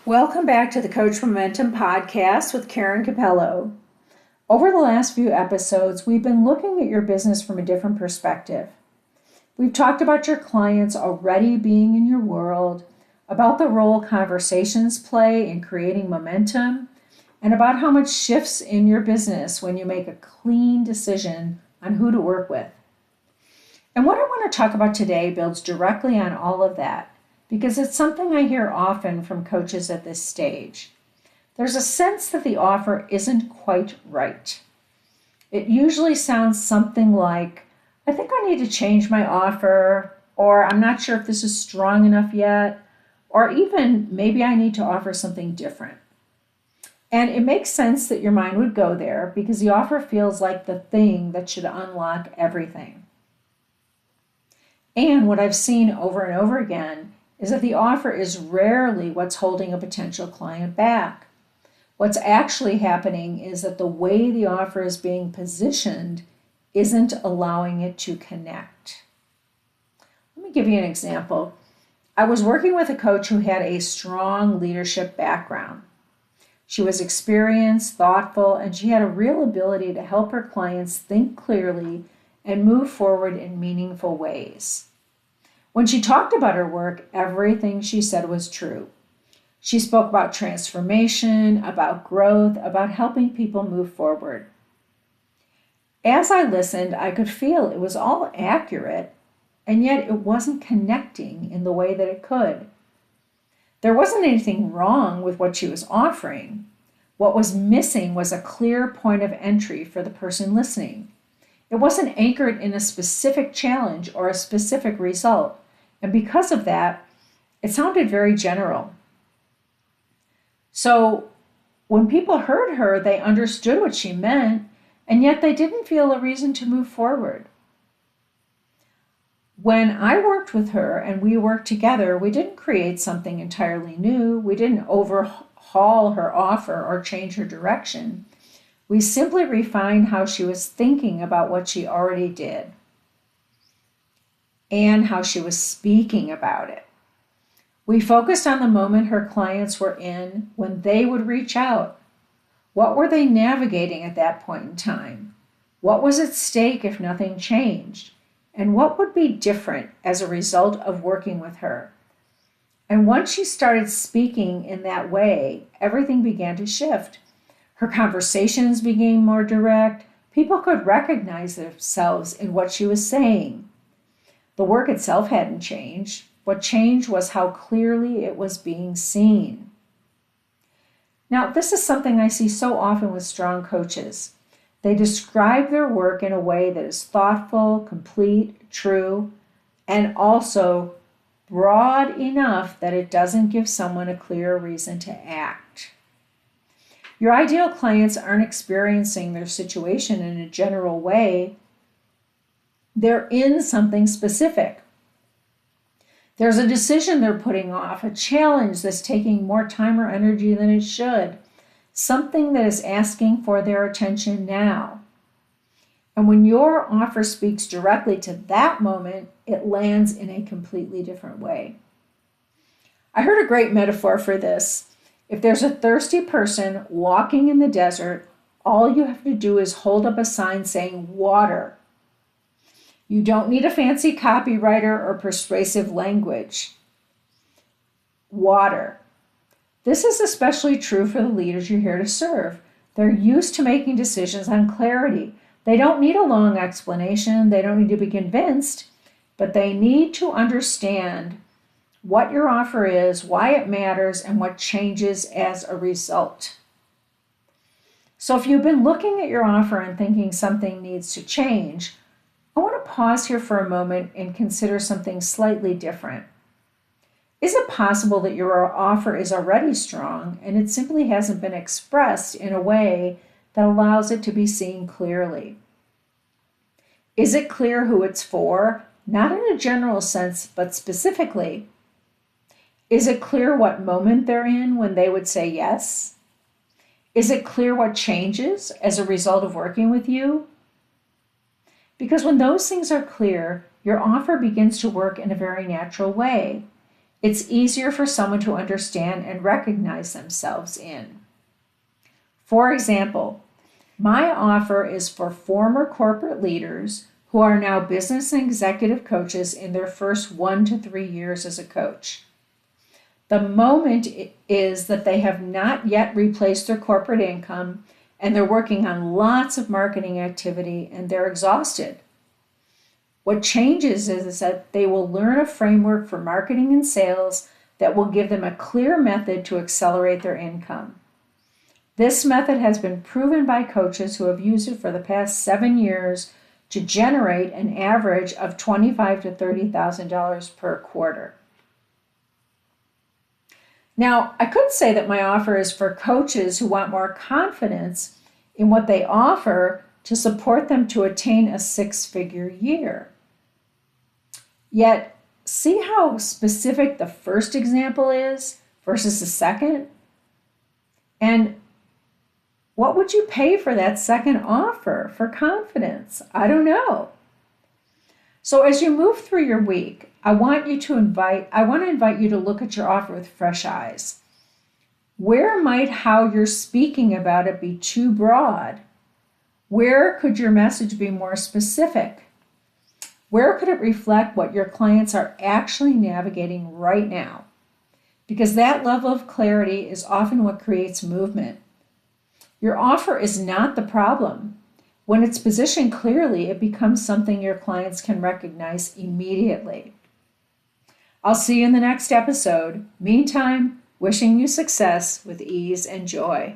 Welcome back to the Coach Momentum podcast with Karen Capello. Over the last few episodes, we've been looking at your business from a different perspective. We've talked about your clients already being in your world, about the role conversations play in creating momentum, and about how much shifts in your business when you make a clean decision on who to work with. And what I want to talk about today builds directly on all of that, because it's something I hear often from coaches at this stage. There's a sense that the offer isn't quite right. It usually sounds something like, I think I need to change my offer, or I'm not sure if this is strong enough yet, or even maybe I need to offer something different. And it makes sense that your mind would go there because the offer feels like the thing that should unlock everything. And what I've seen over and over again is that the offer is rarely what's holding a potential client back. What's actually happening is that the way the offer is being positioned isn't allowing it to connect. Let me give you an example. I was working with a coach who had a strong leadership background. She was experienced, thoughtful, and she had a real ability to help her clients think clearly and move forward in meaningful ways. When she talked about her work, everything she said was true. She spoke about transformation, about growth, about helping people move forward. As I listened, I could feel it was all accurate, and yet it wasn't connecting in the way that it could. There wasn't anything wrong with what she was offering. What was missing was a clear point of entry for the person listening. It wasn't anchored in a specific challenge or a specific result. And because of that, it sounded very general. So when people heard her, they understood what she meant, and yet they didn't feel a reason to move forward. When I worked with her and we worked together, we didn't create something entirely new. We didn't overhaul her offer or change her direction. We simply refined how she was thinking about what she already did and how she was speaking about it. We focused on the moment her clients were in when they would reach out. What were they navigating at that point in time? What was at stake if nothing changed? And what would be different as a result of working with her? And once she started speaking in that way, everything began to shift. Her conversations became more direct. People could recognize themselves in what she was saying. The work itself hadn't changed. What changed was how clearly it was being seen. Now, this is something I see so often with strong coaches. They describe their work in a way that is thoughtful, complete, true, and also broad enough that it doesn't give someone a clear reason to act. Your ideal clients aren't experiencing their situation in a general way. They're in something specific. There's a decision they're putting off, a challenge that's taking more time or energy than it should, something that is asking for their attention now. And when your offer speaks directly to that moment, it lands in a completely different way. I heard a great metaphor for this. If there's a thirsty person walking in the desert, all you have to do is hold up a sign saying water. You don't need a fancy copywriter or persuasive language. Water. This is especially true for the leaders you're here to serve. They're used to making decisions on clarity. They don't need a long explanation. They don't need to be convinced, but they need to understand what your offer is, why it matters, and what changes as a result. So if you've been looking at your offer and thinking something needs to change, I want to pause here for a moment and consider something slightly different. Is it possible that your offer is already strong and it simply hasn't been expressed in a way that allows it to be seen clearly? Is it clear who it's for? Not in a general sense, but specifically. Is it clear what moment they're in when they would say yes? Is it clear what changes as a result of working with you? Because when those things are clear, your offer begins to work in a very natural way. it's easier for someone to understand and recognize themselves in. For example, my offer is for former corporate leaders who are now business and executive coaches in their first 1 to 3 years as a coach. The moment is that they have not yet replaced their corporate income and they're working on lots of marketing activity and they're exhausted. What changes is that they will learn a framework for marketing and sales that will give them a clear method to accelerate their income. This method has been proven by coaches who have used it for the past 7 years to generate an average of $25,000 to $30,000 per quarter. Now, I could say that my offer is for coaches who want more confidence in what they offer to support them to attain a 6-figure year. Yet, see how specific the first example is versus the second? And what would you pay for that second offer for confidence? I don't know. So as you move through your week, I want to invite you to look at your offer with fresh eyes. Where might how you're speaking about it be too broad? Where could your message be more specific? Where could it reflect what your clients are actually navigating right now? Because that level of clarity is often what creates movement. Your offer is not the problem. When it's positioned clearly, it becomes something your clients can recognize immediately. I'll see you in the next episode. Meantime, wishing you success with ease and joy.